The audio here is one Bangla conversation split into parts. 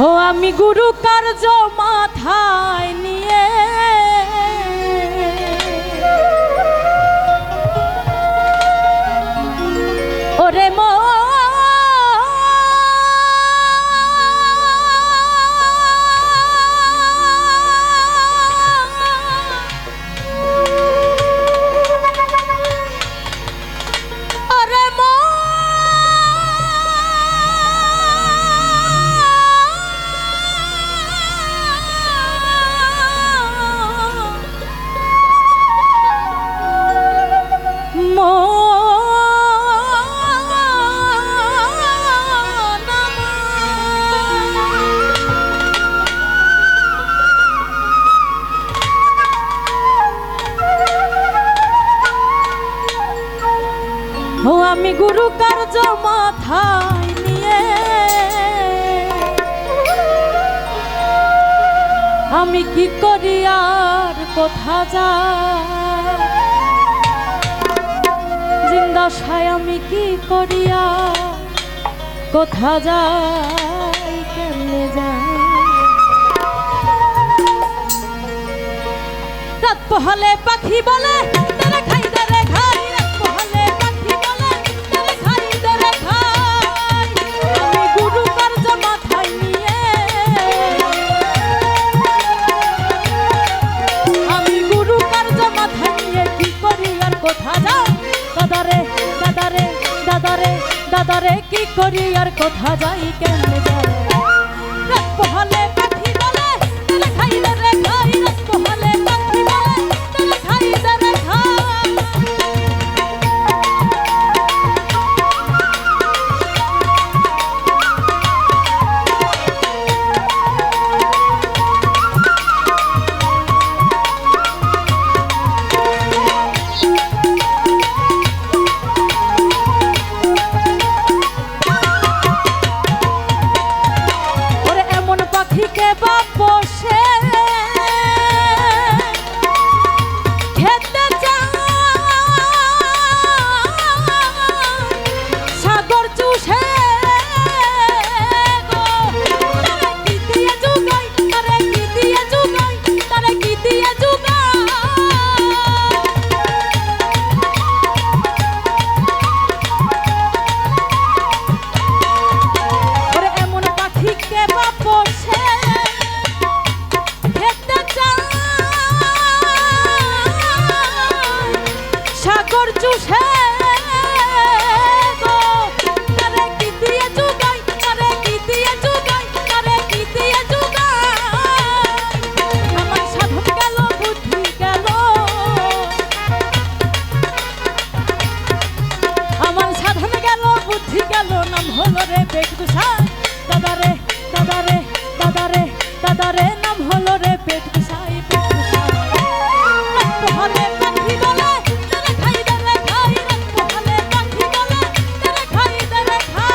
ও আমি গুরু কার্য মাথায় নিয়ে ওরে ও আমি গুরু কার্য মাথায় নিয়ে আমি কি করি আর কোথা যাই জিন্দা সায় আমি কি করি আর কোথা যাই কেমনে যাই রাত পোহালে পাখি বলে তারা খাই দারে খাই রাত পোহালে পাখি বলে তারা খাই দারে খাই আমি গুরু কার্য মাথায় নিয়ে আমি গুরু কার্য মাথায় নিয়ে কি করি আর কোথা যাই দাদারে দাদারে দাদারে দাদারে কি করি আর কোথা যাই কেমনে যাই রাত পোহালে পাখি বলে তারা খাই দারে খাই রাত পোহালে পাখি বলে তারা খাই দারে খাই দাদারে নাম হলো রে পেট বিষাই পেট বিষাই রাত পোহালে পাখি বলে তারা খাই দারে খাই রাত পোহালে পাখি বলে তারা খাই দারে খাই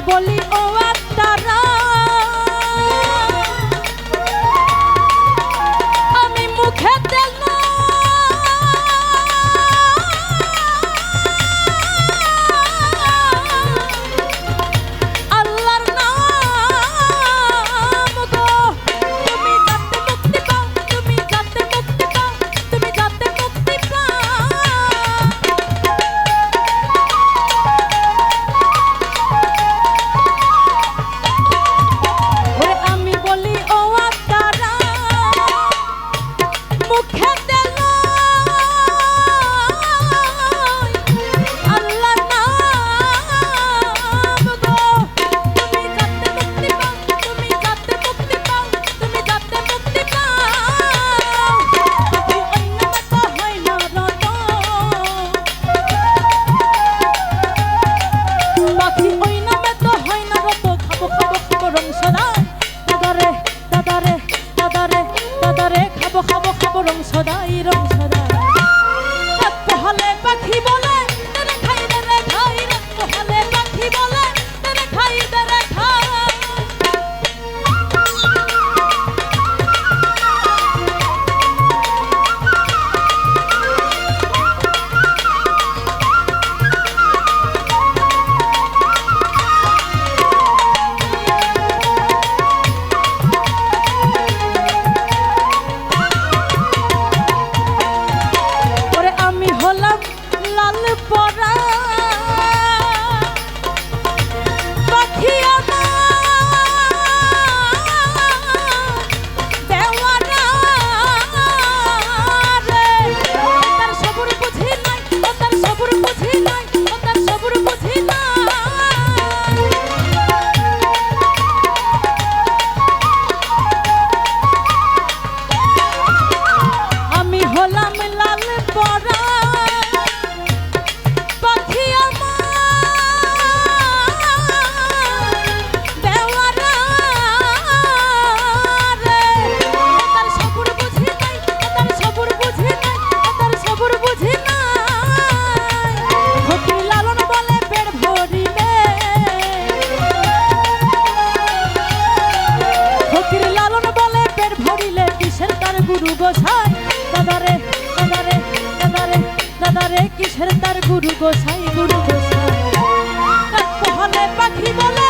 বলি ও আত্মারা আমি মুখে তেল আল্লাহর নাম গো তুমি যাতে মুক্তি পাও তুমি যাতে মুক্তি পাও তুমি যাতে মুক্তি পাও খাবো রং সদাই রং সদাই কিসের তার গুরু গোসাই দাদারে দাদারে দাদারে দাদারে কিসের তার গুরু গোসাই কাক পোহালে পাখি বলে